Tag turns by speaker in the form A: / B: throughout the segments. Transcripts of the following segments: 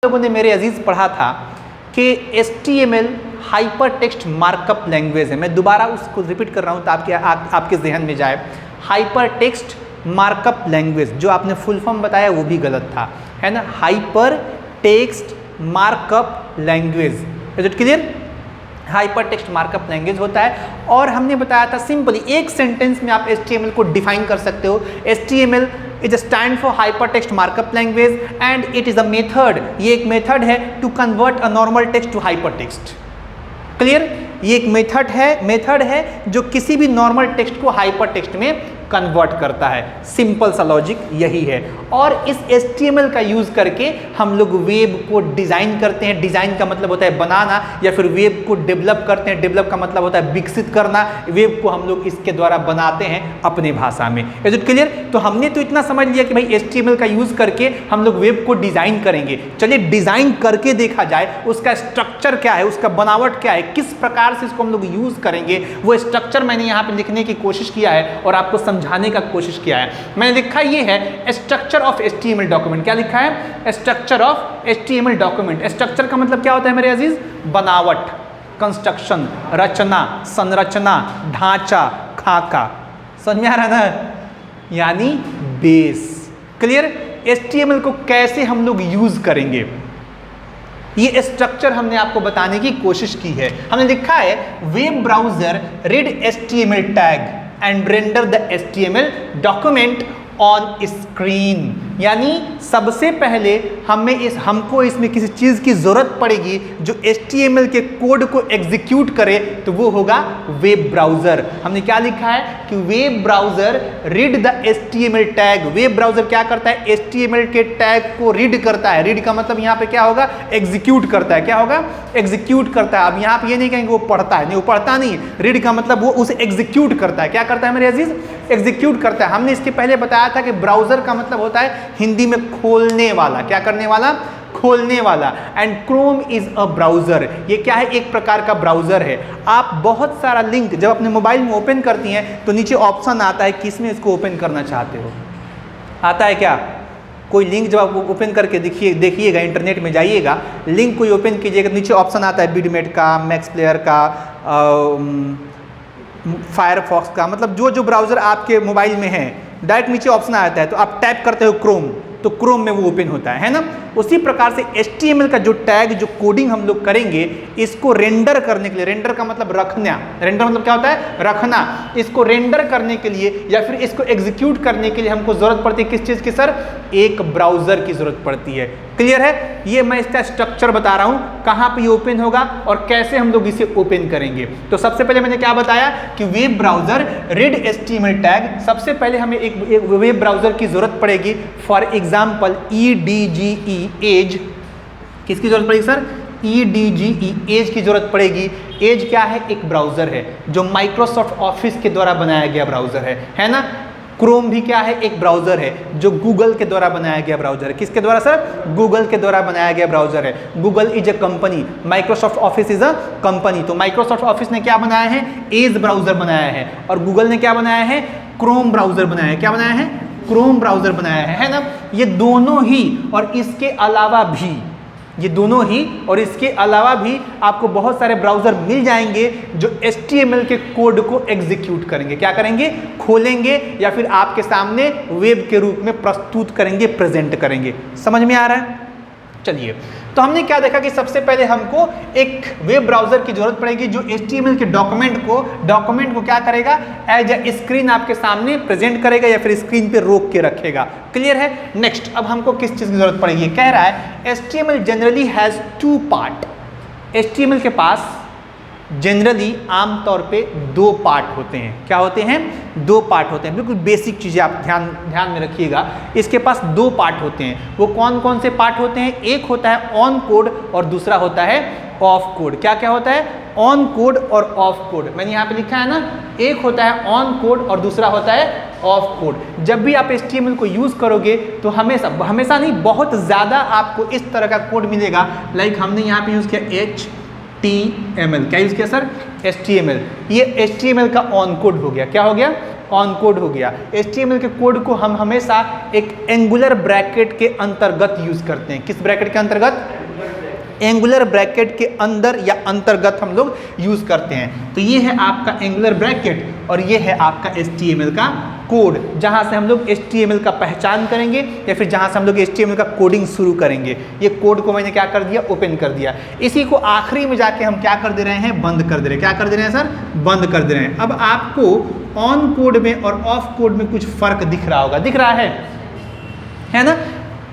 A: लोगों ने मेरे अजीज पढ़ा था कि HTML hyper text markup language है। मैं दोबारा उसको रिपीट कर रहा हूँ ताकि आपके जहन में जाए। हाइपर टेक्स्ट मार्कअप लैंग्वेज, जो आपने फुल फॉर्म बताया वो भी गलत था, है ना। Hyper text markup language, is it clear? Hyper text markup language होता है। और हमने बताया था सिंपली एक सेंटेंस में आप HTML को डिफाइन कर सकते हो। HTML is stand for hyper text markup language and it is a method, ये एक मेथड है to convert a normal text to hyper text. Clear? ये एक मेथड है जो किसी भी नॉर्मल टेक्स्ट को हाइपर टेक्स्ट में कन्वर्ट करता है। सिंपल सा लॉजिक यही है। और इस HTML का यूज करके हम लोग वेब को डिजाइन करते हैं। डिजाइन का मतलब होता है बनाना, या फिर वेब को डेवलप करते हैं। डेवलप का मतलब होता है विकसित करना। वेब को हम लोग इसके द्वारा बनाते हैं अपने भाषा में। Is it clear? तो हमने तो इतना समझ लिया कि भाई HTML का यूज करके हम लोग वेब को डिजाइन करेंगे। चलिए डिजाइन करके देखा जाए, उसका स्ट्रक्चर क्या है, उसका बनावट क्या है, किस प्रकार से इसको हम लोग यूज करेंगे, वो स्ट्रक्चर मैंने यहाँ पे लिखने की कोशिश किया है और आपको समझाने का कोशिश किया है। मैंने लिखा ये है स्ट्रक्चर ऑफ HTML डॉक्यूमेंट। क्या लिखा है? Structure of HTML document. Structure का मतलब क्या होता है मेरे अजीज? बनावट, कंस्ट्रक्शन, रचना, संरचना, ढांचा, खाका। समझ में आ रहा ना? यानी बेस। क्लियर? HTML को कैसे हम लोग यूज करेंगे, ये स्ट्रक्चर हमने आपको बताने की कोशिश की है। हमने लिखा है web browser read HTML tag and render the HTML document on screen. यानी सबसे पहले हमको इसमें किसी चीज़ की ज़रूरत पड़ेगी जो HTML के कोड को एग्जीक्यूट करे, तो वो होगा वेब ब्राउज़र। हमने क्या लिखा है कि web browser read the HTML tag. Web browser क्या करता है? HTML के टैग को रीड करता है। रीड का मतलब यहाँ पे क्या होगा? एग्जीक्यूट करता है। क्या होगा? एग्जीक्यूट करता है। अब यहाँ पे ये नहीं कहेंगे वो पढ़ता है, नहीं, वो पढ़ता नहीं। रीड का मतलब वो उसे एग्जीक्यूट करता है। क्या करता है मेरे अजीज? एग्जीक्यूट करता है। हमने इसके पहले बताया था कि ब्राउज़र का मतलब होता है हिंदी में खोलने वाला। क्या करने वाला? खोलने वाला। And Chrome is a browser. ये क्या है? एक प्रकार का ब्राउजर है। आप बहुत सारा लिंक जब अपने मोबाइल में ओपन करती हैं तो नीचे ऑप्शन आता है किसमें इसको ओपन करना चाहते हो। आता है क्या? कोई लिंक जब आप ओपन करके देखिएगा, इंटरनेट में जाइएगा, लिंक कोई ओपन कीजिएगा, नीचे ऑप्शन आता है बिडमेट का, मैक्स प्लेयर का, फायरफॉक्स का, मतलब जो ब्राउजर आपके मोबाइल में है डायरेक्ट नीचे ऑप्शन आता है। तो आप टैप करते हो क्रोम, तो क्रोम में वो ओपन होता है ना। उसी प्रकार से HTML का जो टैग, जो कोडिंग हम लोग करेंगे, इसको रेंडर करने के लिए, रेंडर का मतलब रखना, रेंडर मतलब क्या होता है? रखना। इसको रेंडर करने के लिए या फिर इसको एग्जीक्यूट करने के लिए हमको जरूरत पड़ती है किस चीज़ की सर? एक ब्राउजर की जरूरत पड़ती है। क्लियर है? ये मैं इसका स्ट्रक्चर बता रहा हूँ, कहाँ पे ये ओपन होगा और कैसे हम लोग इसे ओपन करेंगे। तो सबसे पहले मैंने क्या बताया कि web browser read HTML tag. सबसे पहले हमें एक वेब ब्राउजर की जरूरत पड़ेगी। For example EDGE edge. किसकी जरूरत पड़ेगी सर? EDGE एज की जरूरत पड़ेगी। एज क्या है? एक ब्राउजर है जो माइक्रोसॉफ्ट ऑफिस के द्वारा बनाया गया ब्राउजर है ना। क्रोम भी क्या है? एक ब्राउजर है जो गूगल के द्वारा बनाया गया ब्राउजर है। किसके द्वारा सर? गूगल के द्वारा बनाया गया ब्राउजर है। Google is a company, Microsoft office is a company. तो माइक्रोसॉफ्ट ऑफिस ने क्या बनाया है? एज ब्राउजर बनाया है। और गूगल ने क्या बनाया है? क्रोम ब्राउजर बनाया है। क्या बनाया है? क्रोम ब्राउजर बनाया है ना। ये दोनों ही और इसके अलावा भी, ये दोनों ही और इसके अलावा भी आपको बहुत सारे ब्राउजर मिल जाएंगे जो HTML के कोड को एग्जीक्यूट करेंगे। क्या करेंगे? खोलेंगे या फिर आपके सामने वेब के रूप में प्रस्तुत करेंगे, प्रेजेंट करेंगे। समझ में आ रहा है? चलिए, तो हमने क्या देखा कि सबसे पहले हमको एक वेब ब्राउजर की जरूरत पड़ेगी जो HTML के डॉक्यूमेंट को क्या करेगा? एज ए स्क्रीन आपके सामने प्रेजेंट करेगा या फिर स्क्रीन पे रोक के रखेगा। क्लियर है? नेक्स्ट, अब हमको किस चीज़ की जरूरत पड़ेगी? कह रहा है HTML generally has 2 part. HTML के पास जनरली आमतौर पे 2 पार्ट होते हैं। क्या होते हैं? 2 पार्ट होते हैं। बिल्कुल बेसिक चीज़ें आप ध्यान में रखिएगा। इसके पास 2 पार्ट होते हैं। वो कौन कौन से पार्ट होते हैं? एक होता है ऑन कोड और दूसरा होता है ऑफ कोड। क्या क्या होता है? ऑन कोड और ऑफ कोड। मैंने यहाँ पे लिखा है ना, एक होता है ऑन कोड और दूसरा होता है ऑफ कोड। जब भी आप HTML को यूज़ करोगे तो हमेशा नहीं, बहुत ज़्यादा आपको इस तरह का कोड मिलेगा। लाइक हमने यहाँ पे यूज़ किया HTML। क्या यूज़ किया सर? HTML। ये HTML का ऑन कोड हो गया। क्या हो गया? ऑन कोड हो गया। HTML के कोड को हम हमेशा एक एंगुलर ब्रैकेट के अंतर्गत यूज करते हैं। किस ब्रैकेट के अंतर्गत? एंगुलर ब्रैकेट के अंदर या अंतर्गत हम लोग यूज करते हैं। तो ये है आपका एंगुलर ब्रैकेट और ये है आपका HTML का कोड, जहां से हम लोग HTML का पहचान करेंगे या फिर जहां से हम लोग HTML का कोडिंग शुरू करेंगे। ये कोड को मैंने क्या कर दिया? ओपन कर दिया। इसी को आखिरी में जाके हम क्या कर दे रहे हैं? बंद कर दे रहे हैं। क्या कर दे रहे हैं सर? बंद कर दे रहे हैं। अब आपको ऑन कोड में और ऑफ कोड में कुछ फर्क दिख रहा होगा, दिख रहा है ना?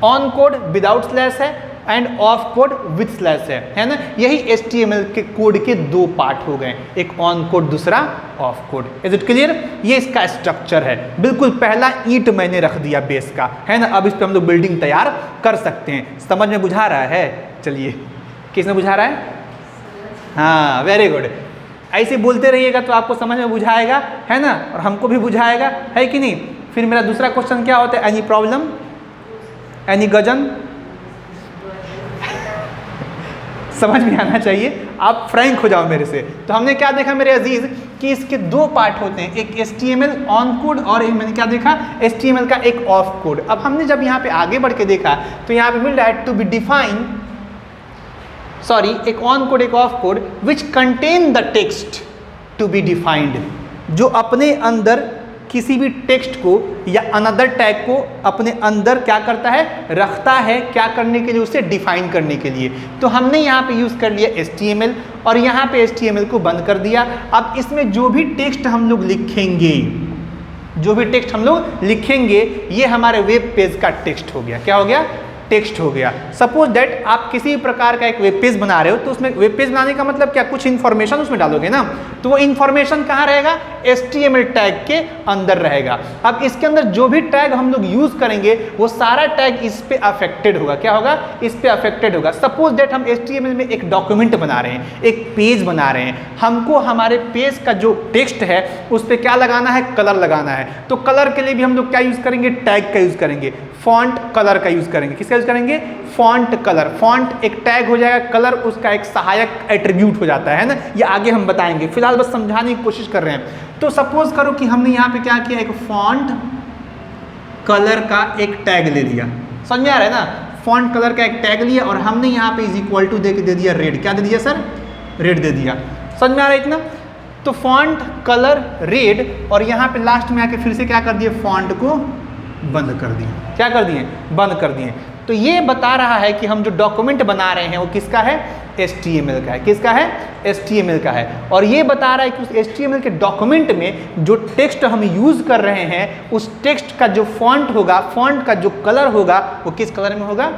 A: ऑन कोड विदाउट स्लैश है end of code with slash है ना? यही HTML के कोड के दो पार्ट हो गए, एक ऑन कोड दूसरा of code. Is it clear? ये इसका स्ट्रक्चर है। बिल्कुल पहला ईंट मैंने रख दिया बेस का, है ना? अब इस पर हम लोग बिल्डिंग तैयार कर सकते हैं। समझ में बुझा रहा है? चलिए, किसने बुझा रहा है? हाँ, वेरी गुड। ऐसे बोलते रहिएगा तो आपको समझ में बुझाएगा, है ना? और हमको भी बुझाएगा, है कि नहीं? फिर मेरा दूसरा क्वेश्चन क्या होता है? Any problem, any Gajan? समझ में आना चाहिए, आप फ्रैंक हो जाओ मेरे से। तो हमने क्या देखा मेरे अजीज कि इसके दो पार्ट होते हैं, एक HTML ऑन कोड और एक मैंने क्या देखा? HTML का एक ऑफ कोड। अब हमने जब यहाँ पे आगे बढ़ के देखा तो यहाँ पे मिल रहा है टू बी डिफाइन, सॉरी, एक ऑन कोड एक of code which contain the text to be defined, जो अपने अंदर किसी भी टेक्स्ट को या अनदर टैग को अपने अंदर क्या करता है? रखता है। क्या करने के लिए? उसे डिफाइन करने के लिए। तो हमने यहाँ पे यूज़ कर लिया HTML और यहाँ पे HTML को बंद कर दिया। अब इसमें जो भी टेक्स्ट हम लोग लिखेंगे, जो भी टेक्स्ट हम लोग लिखेंगे, ये हमारे वेब पेज का टेक्स्ट हो गया। क्या हो गया? टेक्स्ट हो गया। सपोज दैट आप किसी प्रकार का एक वेब पेज बना रहे हो, तो उसमें वेब पेज बनाने का मतलब क्या? कुछ इन्फॉर्मेशन उसमें डालोगे ना, तो वो इन्फॉर्मेशन कहाँ रहेगा? HTML टैग के अंदर रहेगा। अब इसके अंदर जो भी टैग हम लोग यूज करेंगे वो सारा टैग इस पे अफेक्टेड होगा। क्या होगा? इस पे अफेक्टेड होगा। सपोज दैट हम HTML में एक डॉक्यूमेंट बना रहे हैं, एक पेज बना रहे हैं, हमको हमारे पेज का जो टेक्स्ट है उस पर क्या लगाना है? कलर लगाना है। तो कलर के लिए भी हम लोग क्या यूज करेंगे? टैग का यूज करेंगे, फॉन्ट कलर का यूज करेंगे। किसका यूज करेंगे? Font colour. फॉन्ट एक टैग हो जाएगा, कलर उसका एक सहायक एट्रीब्यूट हो जाता है ना। ये आगे हम बताएंगे, फिलहाल बस समझाने की कोशिश कर रहे हैं। तो सपोज करो कि हमने यहाँ पे क्या किया? एक फॉन्ट कलर का एक टैग ले लिया। समझ में आ रहा है ना? फॉन्ट कलर का एक टैग लिया और हमने यहाँ पे इज इक्वल टू दे दिया रेड। क्या दे दिया सर? रेड दे दिया। समझ में आ रहा है इतना? तो फॉन्ट कलर रेड और यहाँ पे लास्ट में आके फिर से क्या कर दिए? फॉन्ट को बंद कर दिए। क्या कर दिए? बंद कर दिए। तो ये बता रहा है कि हम जो डॉक्यूमेंट बना रहे हैं वो किसका है? HTML का है। किसका है? HTML का है। और ये बता रहा है कि उस HTML के डॉक्यूमेंट में जो टेक्स्ट हम यूज कर रहे हैं, उस टेक्स्ट का जो फॉन्ट होगा, फॉन्ट का जो कलर होगा, वो किस कलर में होगा?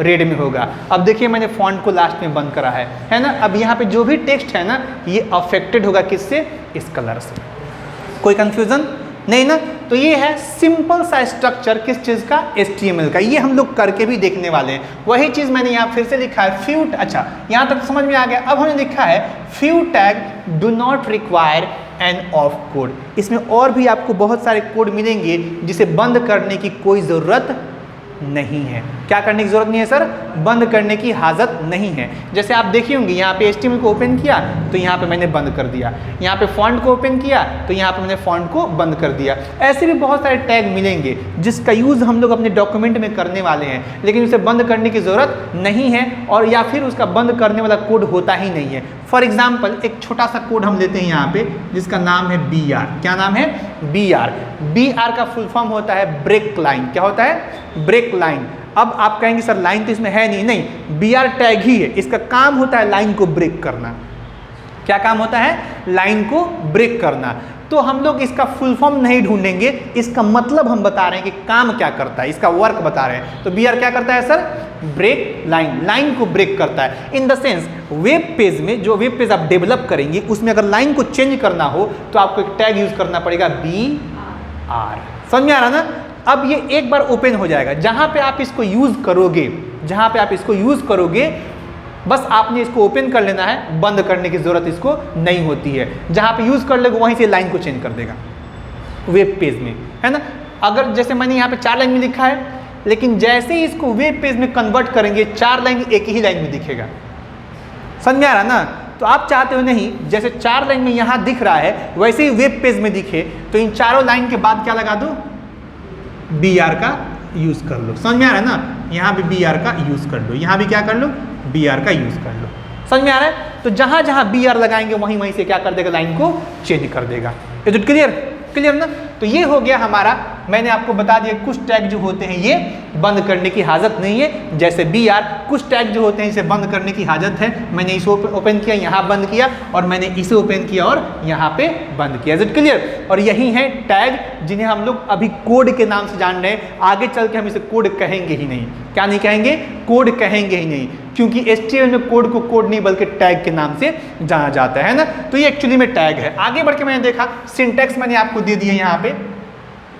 A: रेड में होगा। अब देखिए मैंने फॉन्ट को लास्ट में बंद करा है ना? अब यहाँ पे जो भी टेक्स्ट है ना, ये अफेक्टेड होगा किससे? इस कलर से। कोई कंफ्यूजन नहीं ना? तो ये है सिंपल सा स्ट्रक्चर किस चीज़ का? HTML का। ये हम लोग करके भी देखने वाले हैं। वही चीज़ मैंने यहाँ फिर से लिखा है फ्यू। अच्छा, यहाँ तक समझ में आ गया। अब हमने लिखा है few tag do not require an of code. इसमें और भी आपको बहुत सारे कोड मिलेंगे जिसे बंद करने की कोई ज़रूरत नहीं है। क्या करने की जरूरत नहीं है सर? बंद करने की हाजत नहीं है। जैसे आप देखिए होंगे, यहाँ पे HTML को ओपन किया तो यहाँ पे मैंने बंद कर दिया, यहाँ पे फॉन्ट को ओपन किया तो यहाँ पे मैंने फॉन्ट को बंद कर दिया। ऐसे भी बहुत सारे टैग मिलेंगे जिसका यूज़ हम लोग अपने डॉक्यूमेंट में करने वाले हैं, लेकिन उसे बंद करने की ज़रूरत नहीं है और या फिर उसका बंद करने वाला कोड होता ही नहीं है। फॉर एग्जाम्पल एक छोटा सा कोड हम लेते हैं यहाँ पे जिसका नाम है BR। क्या नाम है? BR। BR का फुल फॉर्म होता है ब्रेक लाइन। क्या होता है? Break line. अब आप कहेंगे सर लाइन तो इसमें है नहीं। नहीं, BR टैग ही है, इसका काम होता है लाइन को ब्रेक करना। क्या काम होता है? लाइन को ब्रेक करना। तो हम लोग इसका फुल फॉर्म नहीं ढूंढेंगे, इसका मतलब हम बता रहे हैं कि काम क्या करता है, इसका वर्क बता रहे हैं। तो BR क्या करता है सर? ब्रेक लाइन, लाइन को ब्रेक करता है। In the sense web page में, जो वेब पेज आप डेवलप करेंगे उसमें अगर लाइन को चेंज करना हो तो आपको एक टैग यूज करना पड़ेगा BR। समझ में आ रहा ना? अब ये एक बार ओपन हो जाएगा। जहां पे आप इसको यूज करोगे, जहां पे आप इसको यूज करोगे, बस आपने इसको ओपन कर लेना है, बंद करने की जरूरत इसको नहीं होती है। जहां पे यूज कर लोगे वहीं से लाइन को चेंज कर देगा वेब पेज में, है ना? अगर जैसे मैंने यहाँ पे 4 लाइन में लिखा है, लेकिन जैसे ही इसको वेब पेज में कन्वर्ट करेंगे 4 लाइन एक ही लाइन में दिखेगा। समझ में आ रहा ना? तो तो आप चाहते हो नहीं जैसे 4 लाइन में यहाँ दिख रहा है वैसे ही वेब पेज में दिखे, तो इन चारों लाइन के बाद क्या लगा दो, BR का यूज कर लो। समझ में आ रहा है ना, यहाँ भी BR का यूज कर लो, यहाँ भी क्या कर लो, BR का यूज कर लो। समझ में आ रहा है, तो जहां जहां BR लगाएंगे वहीं वहीं से क्या कर देगा, लाइन को चेंज कर देगा। इज इट क्लियर, क्लियर ना। तो ये हो गया हमारा, मैंने आपको बता दिया कुछ टैग जो होते हैं ये बंद करने की हाजत नहीं है, जैसे BR, कुछ टैग जो होते हैं इसे बंद करने की हाजत है। मैंने इसे ओपन किया, यहाँ बंद किया, और मैंने इसे ओपन किया और यहाँ पे बंद किया। Is it clear. और यही है टैग जिन्हें हम लोग अभी कोड के नाम से जान रहे हैं, आगे चल के हम इसे कोड कहेंगे ही नहीं। क्या नहीं कहेंगे, कोड कहेंगे ही नहीं, क्योंकि HTML में कोड को कोड नहीं बल्कि टैग के नाम से जाना जाता है ना। तो ये एक्चुअली में टैग है। आगे बढ़ के मैंने देखा सिंटैक्स मैंने आपको दे दिया यहाँ पे,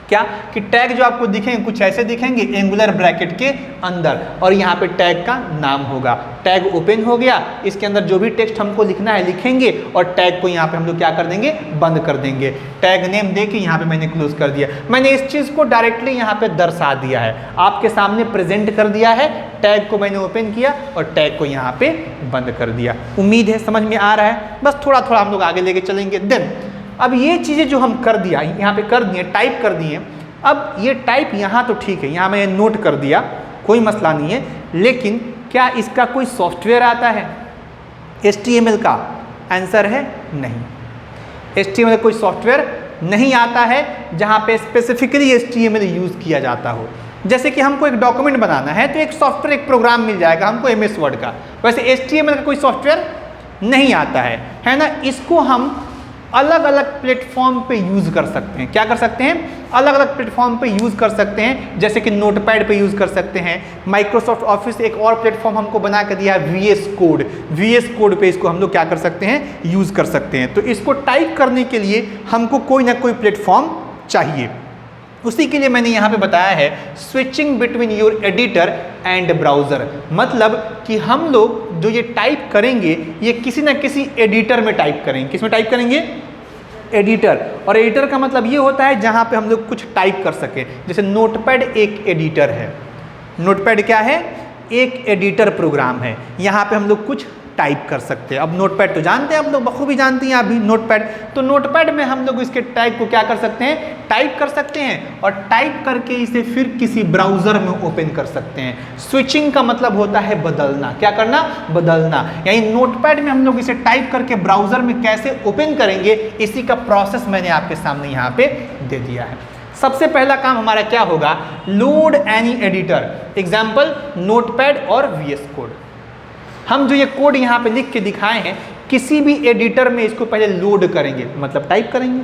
A: क्या कि टैग जो आपको दिखेंगे कुछ ऐसे दिखेंगे एंगुलर ब्रैकेट के अंदर, और यहाँ पे टैग का नाम होगा। टैग ओपन हो गया, इसके अंदर जो भी टेक्स्ट हमको लिखना है लिखेंगे, और टैग को यहाँ पे हम लोग क्या कर देंगे, बंद कर देंगे। टैग नेम दे के यहाँ पे मैंने क्लोज कर दिया। मैंने इस चीज़ को डायरेक्टली यहाँ पे दर्शा दिया है, आपके सामने प्रेजेंट कर दिया है। टैग को मैंने ओपन किया और टैग को यहाँ पे बंद कर दिया। उम्मीद है समझ में आ रहा है, बस थोड़ा थोड़ा हम लोग आगे लेके चलेंगे। देन अब ये चीज़ें जो हम कर दिया, यहाँ पे कर दिए, टाइप कर दिए। अब ये टाइप यहाँ तो ठीक है, यहाँ मैंने नोट कर दिया, कोई मसला नहीं है, लेकिन क्या इसका कोई सॉफ्टवेयर आता है HTML का? आंसर है नहीं। HTML का कोई सॉफ्टवेयर नहीं आता है जहाँ पे स्पेसिफिकली HTML यूज़ किया जाता हो। जैसे कि हमको एक डॉक्यूमेंट बनाना है तो एक सॉफ्टवेयर, एक प्रोग्राम मिल जाएगा हमको MS वर्ड का, वैसे HTML का कोई सॉफ्टवेयर नहीं आता है ना। इसको हम अलग अलग प्लेटफॉर्म पे यूज़ कर सकते हैं। क्या कर सकते हैं, अलग अलग प्लेटफॉर्म पे यूज़ कर सकते हैं, जैसे कि नोटपैड पे यूज़ कर सकते हैं। माइक्रोसॉफ्ट ऑफिस एक और प्लेटफॉर्म हमको बना कर दिया है VS कोड पे इसको हम लोग क्या कर सकते हैं, यूज़ कर सकते हैं। तो इसको टाइप करने के लिए हमको कोई ना कोई प्लेटफॉर्म चाहिए। उसी के लिए मैंने यहाँ पे बताया है switching between your editor and browser, मतलब कि हम लोग जो ये टाइप करेंगे ये किसी ना किसी एडिटर में टाइप करेंगे। किस में टाइप करेंगे, एडिटर। और एडिटर का मतलब ये होता है जहाँ पे हम लोग कुछ टाइप कर सकें। जैसे नोटपैड एक एडिटर है, नोटपैड क्या है, एक एडिटर प्रोग्राम है, यहाँ पे हम लोग कुछ टाइप कर सकते हैं। अब नोटपैड तो जानते हैं आप लोग, बखूबी जानती हैं अभी नोटपैड। तो नोटपैड में हम लोग इसके टैग को क्या कर सकते हैं, टाइप कर सकते हैं, और टाइप करके इसे फिर किसी ब्राउज़र में ओपन कर सकते हैं। स्विचिंग का मतलब होता है बदलना। क्या करना, बदलना। यानी नोटपैड में हम लोग इसे टाइप करके ब्राउज़र में कैसे ओपन करेंगे, इसी का प्रोसेस मैंने आपके सामने यहाँ पे दे दिया है। सबसे पहला काम हमारा क्या होगा, load any editor, example notepad और VS कोड। हम जो ये कोड यहाँ पे लिख के दिखाए हैं, किसी भी एडिटर में इसको पहले लोड करेंगे, मतलब टाइप करेंगे।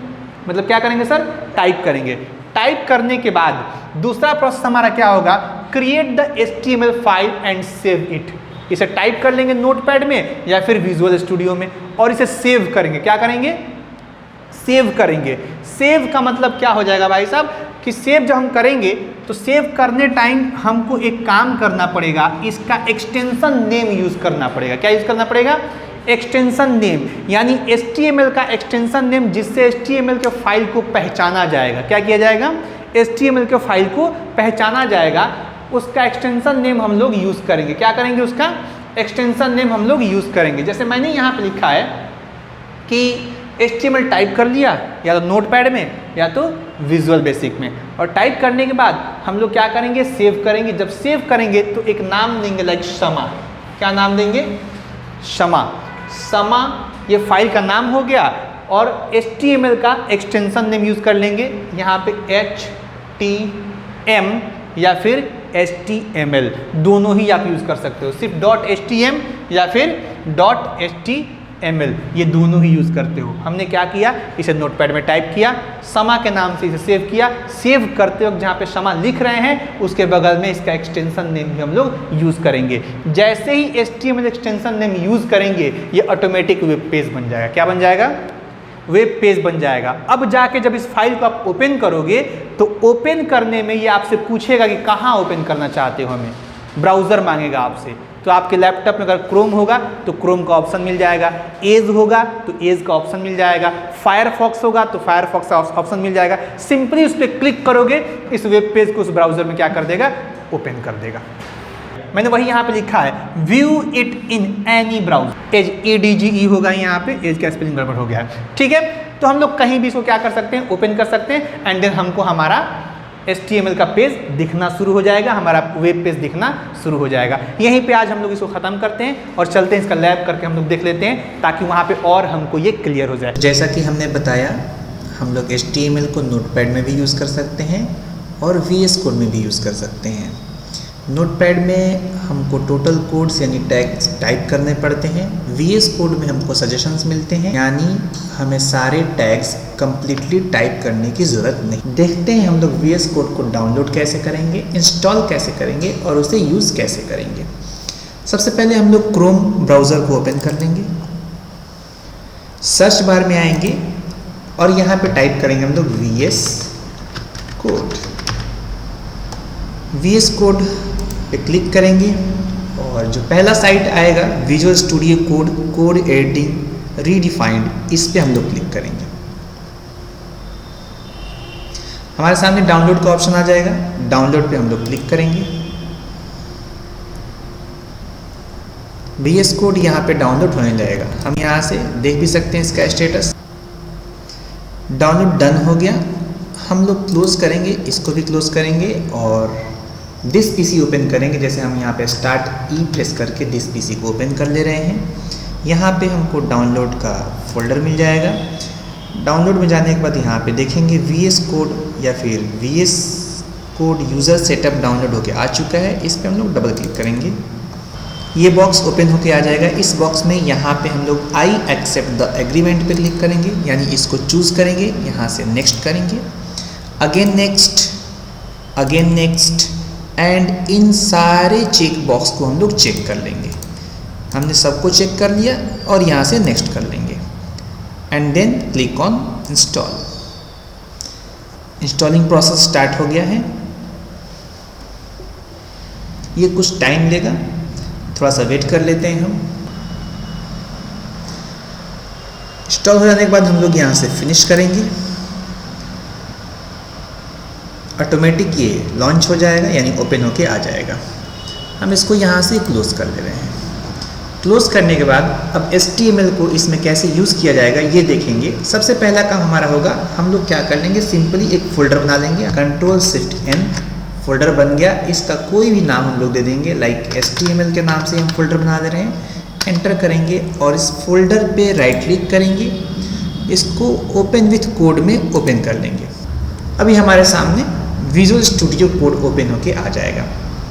A: मतलब क्या करेंगे सर, टाइप करेंगे। टाइप करने के बाद दूसरा प्रोसेस हमारा क्या होगा, create the HTML file and save it. इसे टाइप कर लेंगे नोटपैड में या फिर विजुअल स्टूडियो में, और इसे सेव करेंगे। क्या करेंगे, सेव करेंगे। सेव का मतलब क्या हो जाएगा भाई साहब, कि सेव जब हम करेंगे तो सेव करने टाइम हमको एक काम करना पड़ेगा, इसका एक्सटेंशन नेम यूज़ करना पड़ेगा। क्या यूज़ करना पड़ेगा, एक्सटेंशन नेम, यानी HTML का एक्सटेंशन नेम, जिससे HTML के फाइल को पहचाना जाएगा। क्या किया जाएगा, HTML के फाइल को पहचाना जाएगा, उसका एक्सटेंशन नेम हम लोग यूज़ करेंगे। क्या करेंगे, उसका एक्सटेंशन नेम हम लोग यूज़ करेंगे। जैसे मैंने यहाँ पे लिखा है कि HTML टाइप कर लिया, या तो नोटपैड में या तो विजुअल बेसिक में, और टाइप करने के बाद हम लोग क्या करेंगे, सेव करेंगे। जब सेव करेंगे तो एक नाम देंगे, लाइक शमा। क्या नाम देंगे, शमा। शमा ये फाइल का नाम हो गया, और HTML का एक्सटेंशन नेम यूज़ कर लेंगे, यहाँ पे HTM या फिर HTML, दोनों ही आप यूज़ कर सकते हो। सिर्फ .htm या फिर .html, ये दोनों ही यूज़ करते हो। हमने क्या किया, इसे नोटपैड में टाइप किया, शमा के नाम से इसे सेव किया। सेव करते वक्त जहाँ पे शमा लिख रहे हैं उसके बगल में इसका एक्सटेंशन नेम भी हम लोग यूज़ करेंगे। जैसे ही HTML एक्सटेंशन नेम यूज़ करेंगे ये ऑटोमेटिक वेब पेज बन जाएगा। क्या बन जाएगा, वेब पेज बन जाएगा। अब जाके जब इस फाइल को आप ओपन करोगे तो ओपन करने में ये आपसे पूछेगा कि कहाँ ओपन करना चाहते हो, हमें ब्राउज़र मांगेगा आपसे। तो आपके लैपटॉप में अगर क्रोम होगा तो क्रोम का ऑप्शन मिल जाएगा, एज होगा तो एज का ऑप्शन मिल जाएगा, फायरफॉक्स होगा तो फायरफॉक्स का ऑप्शन मिल जाएगा। सिंपली उस पर क्लिक करोगे, इस वेब पेज को उस ब्राउज़र में क्या कर देगा, ओपन कर देगा। मैंने वही यहाँ पे लिखा है, view it in any browser. Edge ADGE होगा यहाँ पे, एज का स्पेलिंग गड़बड़ हो गया है, ठीक है। तो हम लोग कहीं भी इसको क्या कर सकते हैं, ओपन कर सकते हैं, एंड देन हमको हमारा HTML का पेज दिखना शुरू हो जाएगा, हमारा वेब पेज दिखना शुरू हो जाएगा। यहीं पे आज हम लोग इसको ख़त्म करते हैं और चलते हैं इसका लैब करके हम लोग देख लेते हैं, ताकि वहाँ पे और हमको ये क्लियर हो जाए।
B: जैसा कि हमने बताया, हम लोग HTML को नोटपैड में भी यूज़ कर सकते हैं और VS कोड में भी यूज़ कर सकते हैं। नोटपैड में हमको टोटल कोड्स यानी टैग्स टाइप करने पड़ते हैं, VS कोड में हमको सजेशंस मिलते हैं, यानी हमें सारे टैग्स कम्प्लीटली टाइप करने की ज़रूरत नहीं। देखते हैं हम लोग VS कोड को डाउनलोड कैसे करेंगे, इंस्टॉल कैसे करेंगे और उसे यूज़ कैसे करेंगे। सबसे पहले हम लोग क्रोम ब्राउज़र को ओपन कर लेंगे, सर्च बार में आएंगे और यहाँ पे टाइप करेंगे हम लोग VS कोड। VS कोड पे क्लिक करेंगे और जो पहला साइट आएगा visual studio code, code editing redefined, इस पे हम लोग क्लिक करेंगे। हमारे सामने डाउनलोड का ऑप्शन आ जाएगा, डाउनलोड पे हम लोग क्लिक करेंगे। VS कोड यहाँ पे डाउनलोड होने लगेगा, हम यहाँ से देख भी सकते हैं इसका स्टेटस। डाउनलोड डन हो गया, हम लोग क्लोज करेंगे, इसको भी क्लोज करेंगे और दिस PC ओपन करेंगे। जैसे हम यहाँ पे स्टार्ट E प्रेस करके दिस PC को ओपन कर ले रहे हैं। यहाँ पे हमको डाउनलोड का फोल्डर मिल जाएगा। डाउनलोड में जाने के बाद यहाँ पे देखेंगे VS कोड या फिर VS code user setup download होके आ चुका है, इस पर हम लोग डबल क्लिक करेंगे। ये बॉक्स ओपन होके आ जाएगा। इस बॉक्स में यहाँ पे हम लोग आई एक्सेप्ट द एग्रीमेंट पे क्लिक करेंगे, यानी इसको चूज़ करेंगे, यहाँ से नेक्स्ट करेंगे, अगेन नेक्स्ट एंड इन सारे चेक बॉक्स को हम लोग चेक कर लेंगे। हमने सबको चेक कर लिया और यहाँ से नेक्स्ट कर लेंगे and then click on install. Installing process start हो गया है। ये कुछ टाइम लेगा, थोड़ा सा वेट कर लेते हैं हम। इंस्टॉल हो जाने के बाद हम लोग यहाँ से फिनिश करेंगे। ऑटोमेटिक ये लॉन्च हो जाएगा, यानी ओपन होके आ जाएगा। हम इसको यहाँ से क्लोज़ कर दे रहे हैं। क्लोज़ करने के बाद अब HTML को इसमें कैसे यूज़ किया जाएगा ये देखेंगे। सबसे पहला काम हमारा होगा, हम लोग क्या कर लेंगे, सिंपली एक फ़ोल्डर बना लेंगे। Ctrl+Shift+N फोल्डर बन गया। इसका कोई भी नाम हम लोग दे देंगे, लाइक HTML के नाम से हम फोल्डर बना दे रहे हैं। एंटर करेंगे और इस फोल्डर पे राइट क्लिक करेंगे, इसको ओपन विथ कोड में ओपन कर लेंगे। अभी हमारे सामने विजुअल स्टूडियो कोड ओपन होके आ जाएगा।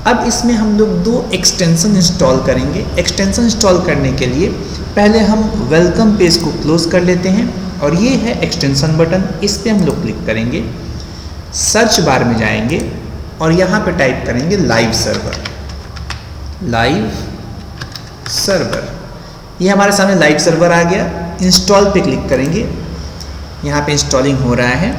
B: अब इसमें हम लोग दो एक्सटेंशन इंस्टॉल करेंगे। एक्सटेंशन इंस्टॉल करने के लिए पहले हम वेलकम पेज को क्लोज कर लेते हैं और ये है एक्सटेंशन बटन, इस पर हम लोग क्लिक करेंगे। सर्च बार में जाएंगे और यहाँ पे टाइप करेंगे लाइव सर्वर। ये हमारे सामने लाइव सर्वर आ गया। इंस्टॉल पे क्लिक करेंगे, यहाँ पे इंस्टॉलिंग हो रहा है।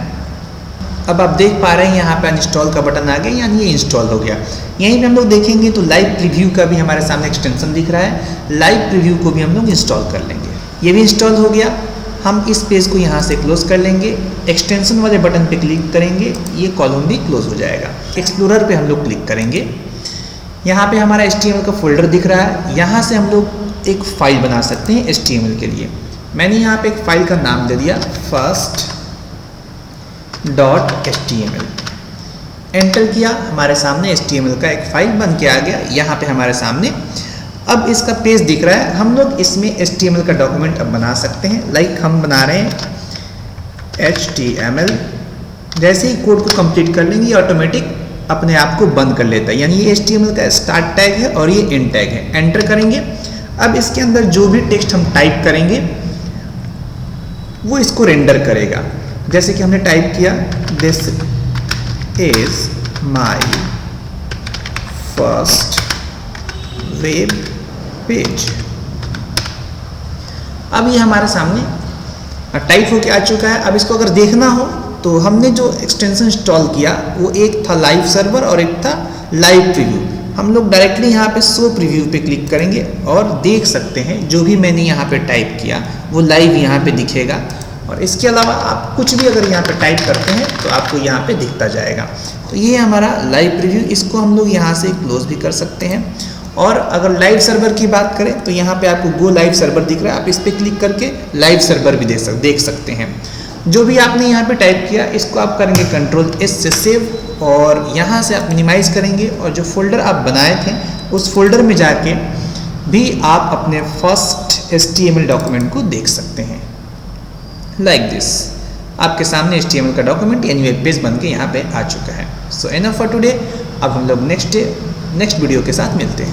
B: अब आप देख पा रहे हैं यहाँ पे अनइंस्टॉल का बटन आ गया, यानी ये इंस्टॉल हो गया। यहीं पे हम लोग देखेंगे तो लाइव प्रीव्यू का भी हमारे सामने एक्सटेंशन दिख रहा है। लाइव प्रीव्यू को भी हम लोग इंस्टॉल कर लेंगे। ये भी इंस्टॉल हो गया। हम इस पेज को यहाँ से क्लोज कर लेंगे। एक्सटेंशन वाले बटन पे क्लिक करेंगे, ये कॉलम भी क्लोज हो जाएगा। एक्सप्लोरर पे हम लोग क्लिक करेंगे। यहाँ पे हमारा HTML का फोल्डर दिख रहा है। यहाँ से हम लोग एक फाइल बना सकते हैं HTML के लिए। मैंने यहाँ पे एक फाइल का नाम दे दिया first.html। एंटर किया, हमारे सामने HTML का एक फाइल बन के आ गया। यहाँ पे हमारे सामने अब इसका पेज दिख रहा है। हम लोग इसमें HTML का डॉक्यूमेंट अब बना सकते हैं। लाइक हम बना रहे हैं HTML। जैसे ही कोड को कंप्लीट कर लेंगे, ऑटोमेटिक अपने आप को बंद कर लेता है। यानी ये HTML का स्टार्ट टैग है और ये एंड टैग है। एंटर करेंगे। अब इसके अंदर जो भी टेक्स्ट हम टाइप करेंगे वो इसको रेंडर करेगा। जैसे कि हमने टाइप किया, this is my first web page. अब ये हमारे सामने टाइप होके आ चुका है। अब इसको अगर देखना हो तो हमने जो एक्सटेंशन इंस्टॉल किया वो एक था लाइव सर्वर और एक था लाइव प्रीव्यू। हम लोग डायरेक्टली यहाँ पे शो प्रीव्यू पे क्लिक करेंगे और देख सकते हैं जो भी मैंने यहाँ पे टाइप किया वो लाइव यहाँ पे दिखेगा। और इसके अलावा आप कुछ भी अगर यहाँ पे टाइप करते हैं तो आपको यहाँ पे दिखता जाएगा। तो ये हमारा लाइव प्रीव्यू, इसको हम लोग यहाँ से क्लोज भी कर सकते हैं। और अगर लाइव सर्वर की बात करें तो यहाँ पे आपको गो लाइव सर्वर दिख रहा है, आप इस पर क्लिक करके लाइव सर्वर भी देख सकते हैं। जो भी आपने यहाँ पे टाइप किया इसको आप करेंगे कंट्रोल एस से सेव और यहाँ से आप मिनिमाइज़ करेंगे और जो फोल्डर आप बनाए थे उस फोल्डर में जाके भी आप अपने फर्स्ट HTML डॉक्यूमेंट को देख सकते हैं। लाइक दिस आपके सामने HTML का डॉक्यूमेंट यानी वेब पेज बन के यहाँ पे आ चुका है। सो एनफ फॉर टुडे। अब हम लोग नेक्स्ट वीडियो के साथ मिलते हैं।